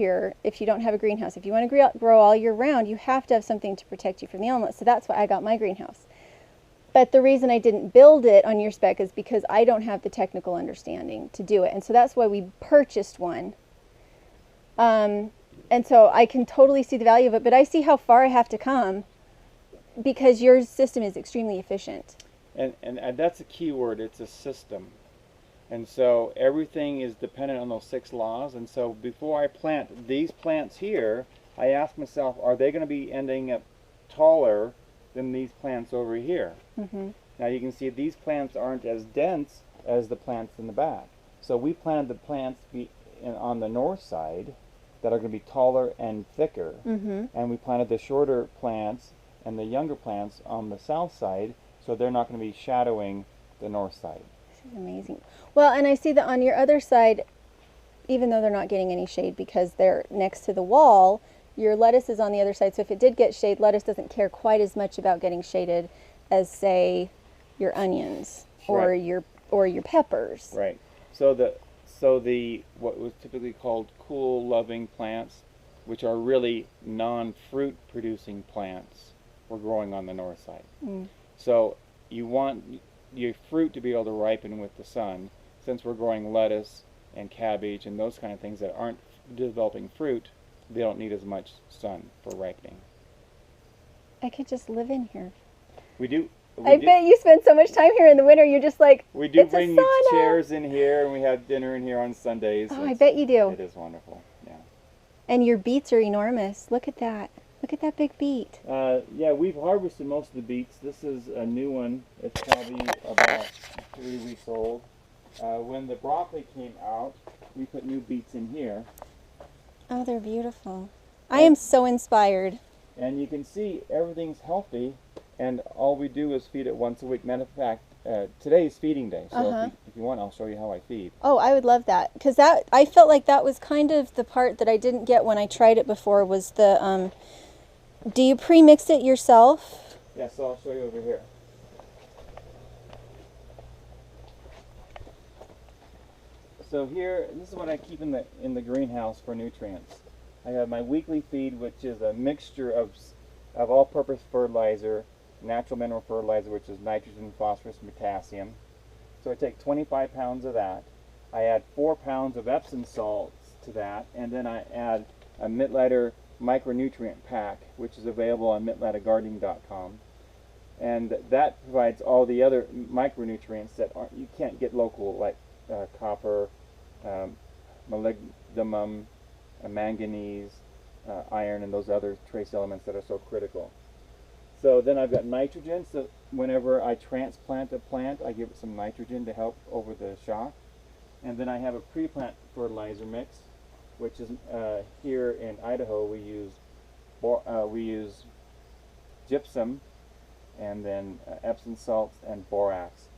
here if you don't have a greenhouse. If you want to grow all year round, you have to have something to protect you from the elements. So that's why I got my greenhouse. But the reason I didn't build it on your spec is because I don't have the technical understanding to do it. And so that's why we purchased one. And so I can totally see the value of it, but I see how far I have to come because your system is extremely efficient. And that's a key word. It's a system. And so everything is dependent on those 6 laws. And so before I plant these plants here, I ask myself, are they going to be ending up taller than these plants over here? Mm-hmm. Now you can see these plants aren't as dense as the plants in the back. So we planted the plants on the north side that are going to be taller and thicker. Mm-hmm. And we planted the shorter plants and the younger plants on the south side, so they're not going to be shadowing the north side. This is amazing. Well, and I see that on your other side, even though they're not getting any shade because they're next to the wall, your lettuce is on the other side. So if it did get shade, lettuce doesn't care quite as much about getting shaded as, say, your onions or your peppers. Right. So the what was typically called cool loving plants, which are really non-fruit producing plants, were growing on the north side. Mm. So you want your fruit to be able to ripen with the sun. Since we're growing lettuce and cabbage and those kind of things that aren't developing fruit, they don't need as much sun for ripening. I could just live in here. We do. I bet you spend so much time here in the winter, you're just like, we do it's bring a sauna. chairs in here, and we have dinner in here on Sundays. Oh, I bet you do. It is wonderful, yeah. And your beets are enormous. Look at that. Look at that big beet. Yeah, we've harvested most of the beets. This is a new one. It's probably about 3 weeks old. When the broccoli came out, we put new beets in here. Oh, they're beautiful. I am so inspired. And you can see everything's healthy, and all we do is feed it once a week. Matter of fact, today is feeding day, so if you want, I'll show you how I feed. Oh, I would love that, because I felt like that was kind of the part that I didn't get when I tried it before, was the, do you pre-mix it yourself? Yeah, so I'll show you over here. So here, this is what I keep in the greenhouse for nutrients. I have my weekly feed, which is a mixture of all-purpose fertilizer, natural mineral fertilizer, which is nitrogen, phosphorus, and potassium. So I take 25 pounds of that. I add 4 pounds of Epsom salts to that, and then I add a Mittleider micronutrient pack, which is available on mittleidergardening.com. And that provides all the other micronutrients that you can't get local, like copper, molybdenum, manganese, iron, and those other trace elements that are so critical. So then I've got nitrogen, so whenever I transplant a plant, I give it some nitrogen to help over the shock. And then I have a pre-plant fertilizer mix, which is here in Idaho we use gypsum, and then Epsom salts and borax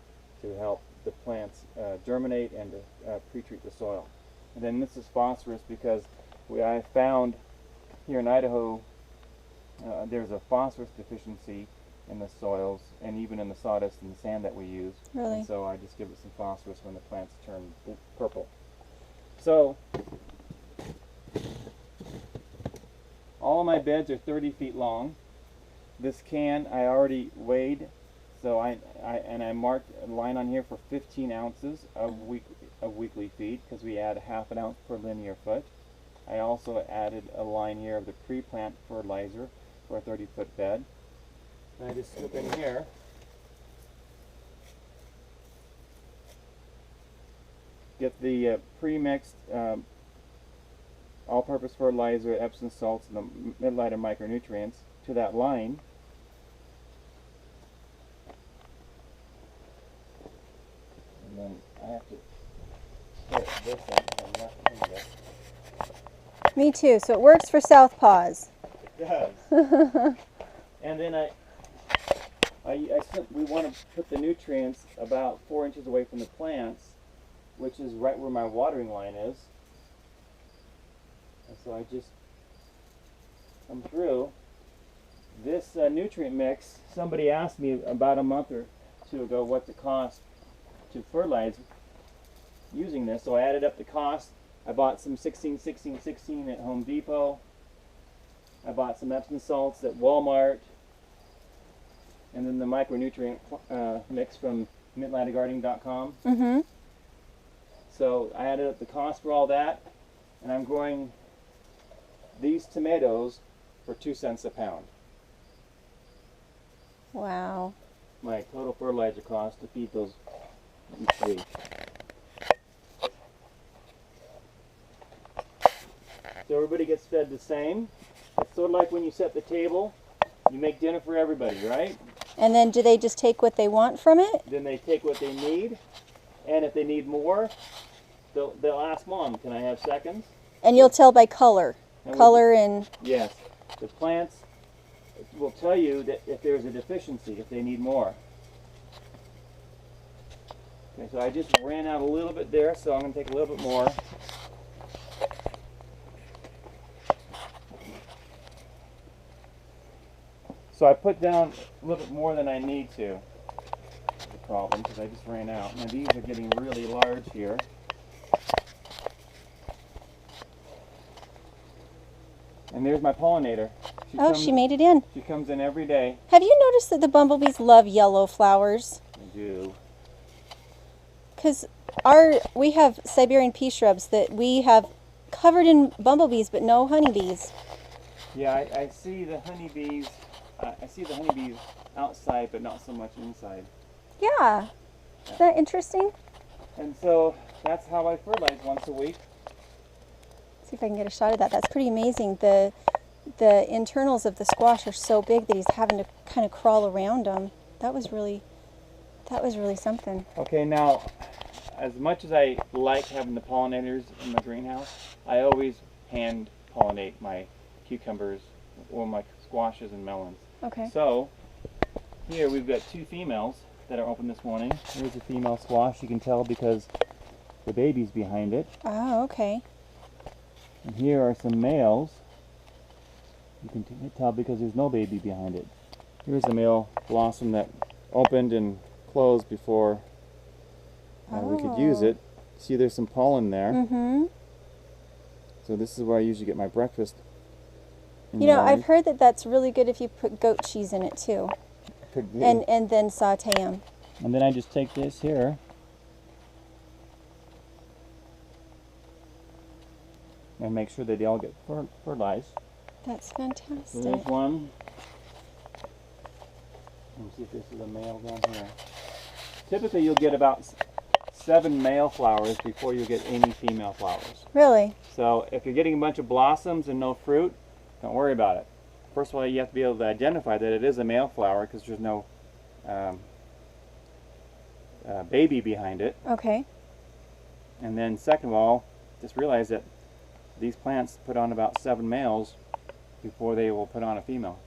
to help the plants germinate and to pre-treat the soil. And then this is phosphorus, because I found here in Idaho there's a phosphorus deficiency in the soils and even in the sawdust and the sand that we use. Really? And so I just give it some phosphorus when the plants turn purple. So all of my beds are 30 feet long. This can I already weighed, so I marked a line on here for 15 ounces of weekly feed, because we add ½ an ounce per linear foot. I also added a line here of the pre-plant fertilizer for a 30-foot bed. And I just scoop in here. Get the pre-mixed all-purpose fertilizer, Epsom salts, and the Mittleider micronutrients to that line. And then I have to put this in and left finger. Me too, so it works for southpaws. It does. And then we want to put the nutrients about 4 inches away from the plants, which is right where my watering line is. And so I just come through. This nutrient mix, somebody asked me about a month or two ago what's the cost to fertilize using this, so I added up the cost I bought some 16-16-16 at Home Depot. I bought some Epsom salts at Walmart. And then the micronutrient mix from MidlandGardening.com. Mm-hmm. So I added up the cost for all that, and I'm growing these tomatoes for 2 cents a pound. Wow. My total fertilizer cost to feed those each week. So everybody gets fed the same. It's sort of like when you set the table, you make dinner for everybody, right? And then do they just take what they want from it? Then they take what they need, and if they need more, they'll ask Mom, can I have seconds? And you'll tell by color. And Color and... Yes. The plants will tell you that if there's a deficiency, if they need more. Okay, so I just ran out a little bit there, so I'm going to take a little bit more. So I put down a little bit more than I need to. That's the problem, because I just ran out. Now these are getting really large here. And there's my pollinator. She made it in. She comes in every day. Have you noticed that the bumblebees love yellow flowers? I do. Because we have Siberian pea shrubs that we have covered in bumblebees, but no honeybees. Yeah, I see the honeybees. I see the honeybees outside, but not so much inside. Yeah. Isn't that interesting? And so that's how I fertilize once a week. See if I can get a shot of that. That's pretty amazing. The internals of the squash are so big that he's having to kind of crawl around them. That was really something. Okay, now, as much as I like having the pollinators in my greenhouse, I always hand pollinate my cucumbers or my squashes and melons. Okay. So here we've got 2 females that are open this morning. Here's a female squash. You can tell because the baby's behind it. Oh, okay. And here are some males. You can tell because there's no baby behind it. Here's a male blossom that opened and closed before we could use it. See, there's some pollen there. Mm-hmm. So this is where I usually get my breakfast. You know, I've heard that that's really good if you put goat cheese in it too. And then saute them. And then I just take this here. And make sure that they all get fertilized. That's fantastic. So there's one. Let me see if this is a male down here. Typically you'll get about 7 male flowers before you get any female flowers. Really? So if you're getting a bunch of blossoms and no fruit, don't worry about it. First of all, you have to be able to identify that it is a male flower because there's no baby behind it. Okay. And then second of all, just realize that these plants put on about 7 males before they will put on a female.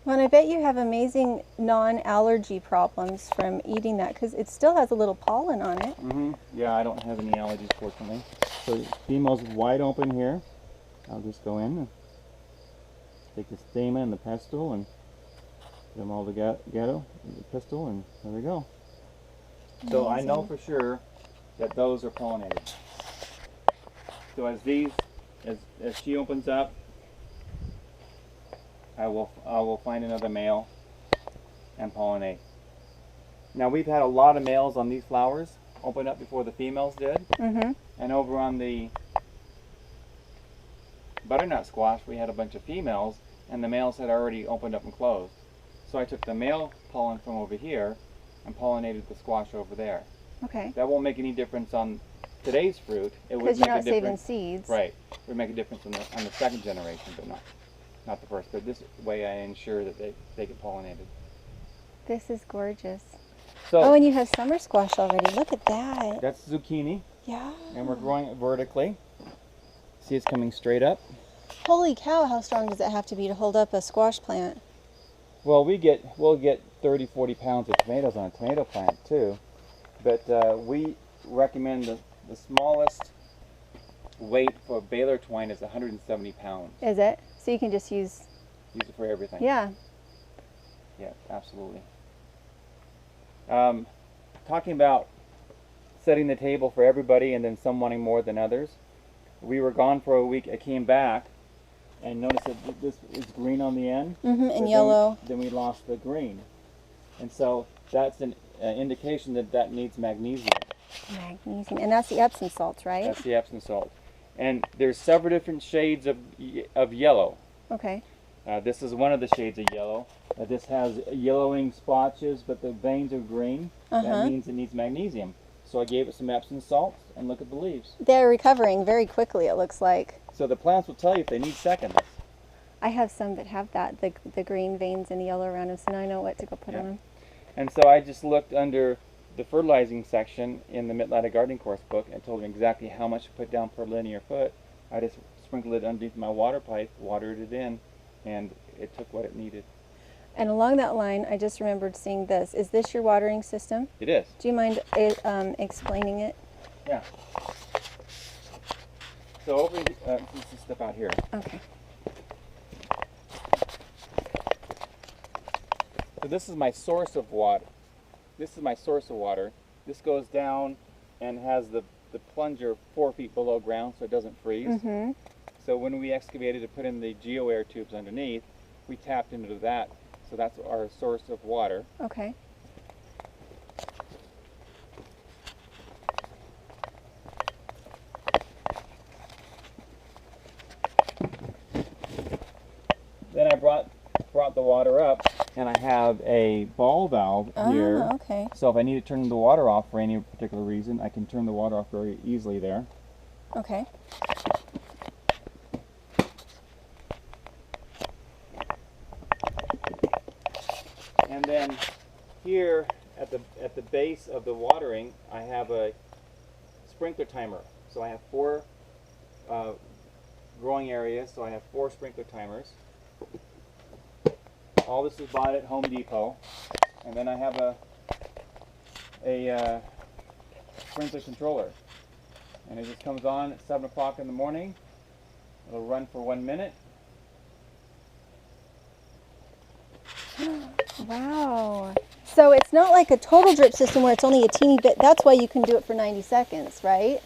Well, and I bet you have amazing non-allergy problems from eating that because it still has a little pollen on it. Mm-hmm. Yeah, I don't have any allergies, fortunately. So the female's wide open here. I'll just go in and take the stamen and the pestle and put them all together, the pistil, and there we go. Amazing. So I know for sure that those are pollinated. So as she opens up, I will find another male and pollinate. Now we've had a lot of males on these flowers open up before the females did. Mm-hmm. And over on the butternut squash we had a bunch of females and the males had already opened up and closed. So I took the male pollen from over here and pollinated the squash over there. Okay. That won't make any difference on today's fruit. It would Because make you're a not saving difference. seeds. Right. It would make a difference on the second generation, but not the first. But this way I ensure that they get pollinated. This is gorgeous. So Oh, and you have summer squash already. Look at that. that's zucchini, Yeah. and we're growing it vertically. See, it's coming straight up. Holy cow, how strong does it have to be to hold up a squash plant? Well, we'll get 30, 40 pounds of tomatoes on a tomato plant too, but we recommend the smallest weight for baler twine is 170 pounds. Is it? So you can just use Use it for everything. Yeah. Yeah, absolutely. Talking about setting the table for everybody, and then some wanting more than others. We were gone for a week. I came back and noticed that this is green on the end. And yellow. Then we lost the green. And so that's an indication that that needs magnesium. Magnesium. And that's the Epsom salts, right? That's the Epsom salt. And there's several different shades of yellow. Okay. This is one of the shades of yellow. This has yellowing splotches, but the veins are green. That means it needs magnesium. So I gave it some Epsom salts, and look at the leaves. They're recovering very quickly, it looks like. So the plants will tell you if they need seconds. I have some that have that, the green veins and the yellow around them, so now I know what to go put on them. And so I just looked under the fertilizing section in the Mid-Atlantic Gardening Course book and told them exactly how much to put down per linear foot. I just sprinkled it underneath my water pipe, watered it in, and it took what it needed. And along that line, I just remembered seeing this. Is this your watering system? It is. Do you mind explaining it? Yeah. So over, let's step out here. Okay. So this is my source of water. This is my source of water. This goes down and has the plunger 4 feet below ground so it doesn't freeze. So when we excavated to put in the GeoAir tubes underneath, we tapped into that. So that's our source of water. Okay. Then I brought the water up, and I have a ball valve here. Okay. So if I need to turn the water off for any particular reason, I can turn the water off very easily there. Okay. And then here at the base of the watering, I have a sprinkler timer. So I have 4 growing areas, so I have 4 sprinkler timers. All this is bought at Home Depot. And then I have a sprinkler controller. And it just comes on at 7 o'clock in the morning. It'll run for 1 minute. Wow. So it's not like a total drip system where it's only a teeny bit. That's why you can do it for 90 seconds, right?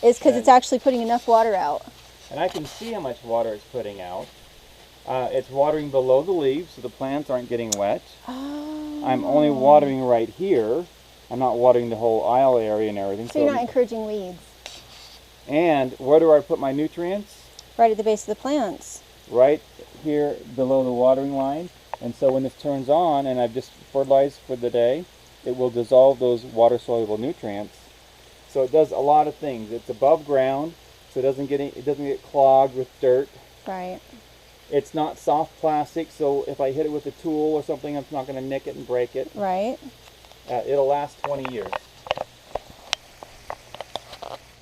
Is because it's actually putting enough water out. And I can see how much water it's putting out. It's watering below the leaves so the plants aren't getting wet. Oh. I'm only watering right here. I'm not watering the whole aisle area and everything. So you're not encouraging weeds. And where do I put my nutrients? Right at the base of the plants. Right here below the watering line. And so when this turns on and I've just fertilized for the day, it will dissolve those water-soluble nutrients. So it does a lot of things. It's above ground, so it doesn't get clogged with dirt. Right. It's not soft plastic, so if I hit it with a tool or something, it's not going to nick it and break it. Right. It'll last 20 years.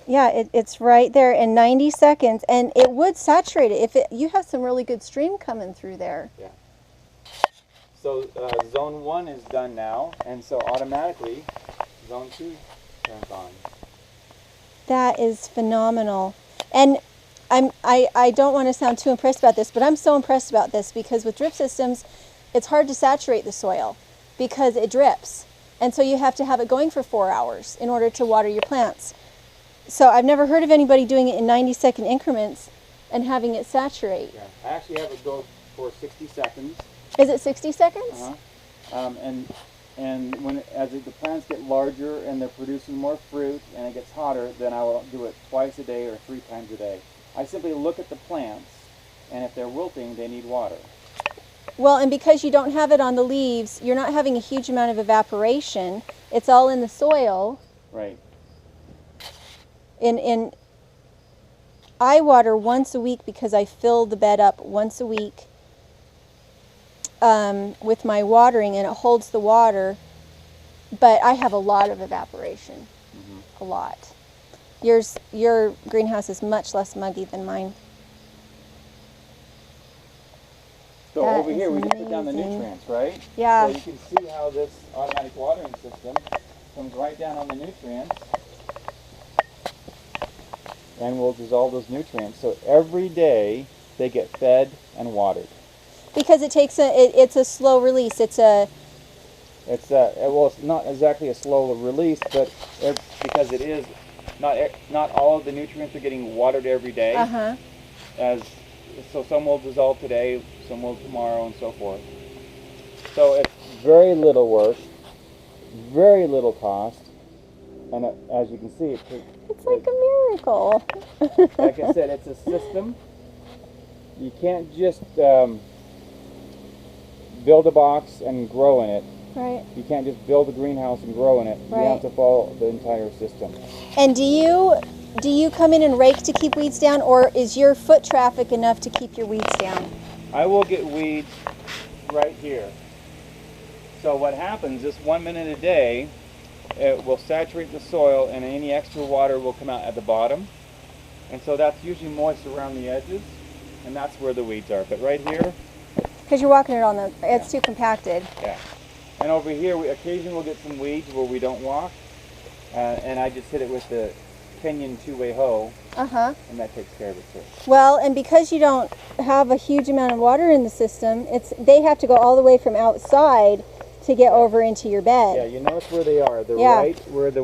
Yeah, it's right there in 90 seconds, and it would saturate it if you have some really good stream coming through there. Yeah. So zone 1 is done now, and so automatically zone 2 turns on. That is phenomenal. And I don't want to sound too impressed about this, but I'm so impressed about this because with drip systems, it's hard to saturate the soil because it drips. And so you have to have it going for 4 hours in order to water your plants. So I've never heard of anybody doing it in 90-second increments and having it saturate. Yeah. I actually have it go for 60 seconds. Is it 60 seconds? And as the plants get larger and they're producing more fruit and it gets hotter, then I will do it twice a day or 3 times a day. I simply look at the plants, and if they're wilting, they need water. Well, and because you don't have it on the leaves, you're not having a huge amount of evaporation. It's all in the soil. Right. I water once a week because I fill the bed up once a week with my watering, and it holds the water, but I have a lot of evaporation. A lot. Your greenhouse is much less muggy than mine. So That over here is we just put down the amazing. nutrients, right? Yeah. So you can see how this automatic watering system comes right down on the nutrients and will dissolve those nutrients. So every day they get fed and watered. Because it takes it's a slow release. It's It's well, it's not exactly a slow release, but because it is not all of the nutrients are getting watered every day. So some will dissolve today, some will tomorrow, and so forth. So it's very little work, very little cost, and as you can see, it's like a miracle. Like I said, it's a system. You can't just build a box and grow in it. Right. You can't just build a greenhouse and grow in it. Right. You have to follow the entire system. And do you come in and rake to keep weeds down, or is your foot traffic enough to keep your weeds down? I will get weeds right here. So what happens is 1 minute a day, it will saturate the soil and any extra water will come out at the bottom. And so that's usually moist around the edges, and that's where the weeds are. But right here... Because you're walking it on the... It's too compacted. Yeah. And over here, occasionally we'll get some weeds where we don't walk, and I just hit it with the Kenyan two-way hoe, and that takes care of it too. Well, and because you don't have a huge amount of water in the system, they have to go all the way from outside to get over into your bed. Yeah, you notice where they are. They're right where the